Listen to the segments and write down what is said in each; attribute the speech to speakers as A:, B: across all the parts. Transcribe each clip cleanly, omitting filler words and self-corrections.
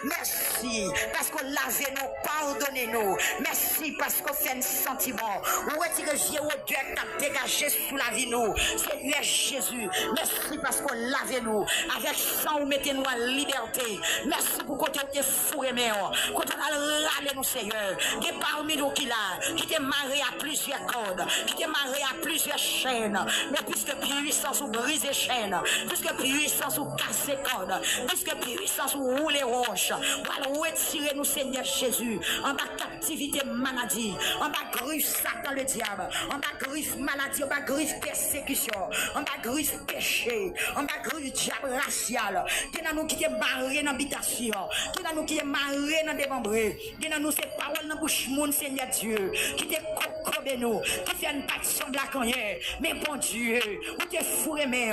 A: Merci parce qu'on lave nous, pardonnez-nous. Merci parce qu'on fait un sentiment. Retirez vieux odeur qui a dégagé sous la vie nous. Seigneur Jésus, merci parce qu'on lave nous. Avec sang, vous mettez-nous en liberté. Merci pour qu'on te fourré, qu'on a râlé nous, Seigneur. Qui parmi nous qui t'est marré à plusieurs cordes, qui t'est marré à plusieurs chaînes. Mais puisque puissance ou briser chaînes, puisque puissance ou casser cordes, puisque puissance ou rouler roches, voilà retirer nous, Seigneur Jésus, en bas captivité, maladie, en bas griffe Satan le diable, en bas griffe maladie, en bas griffe persécution, en bas griffe péché, en bas griffe diable racial, qui n'a nous qui est barré dans l'habitation, qui n'a nous qui est marré dans démembré, qui n'a nous ces paroles dans bouche monde, Seigneur Dieu, qui te cocobe nous, qui fait une patte semblable hier, mais bon Dieu, ou te fourré mais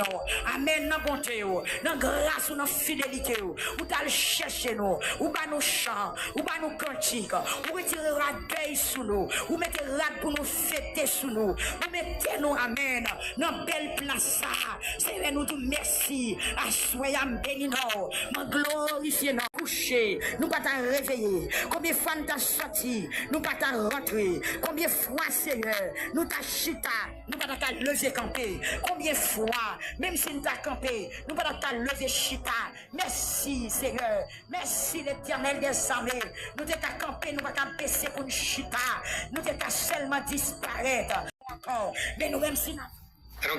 A: amen dans bonté, dans grâce ou dans fidélité, ou t'as cherché nous, ou bas nos chants, ou bas nos cantiques, ou retirer la deuil sous nous, ou mettez rad pour nous fêter sous nous, ou mettez nous amen dans belle place, Seigneur nous dit merci, à soyam béni nous, nous glorifier nous coucher, nous pas t'en réveiller, combien de fois nous t'as sorti, nous pas t'en rentrer, combien de fois Seigneur, nous t'as chita, nous pas t'en lever camper, combien de fois, même si nous t'as campé, nous pas t'en lever chita, merci Seigneur, merci l'Éternel des armées, nous t'as campé, nous pas t'en baisser pour une chita, nous t'as seulement disparaître encore, mais nous même si nous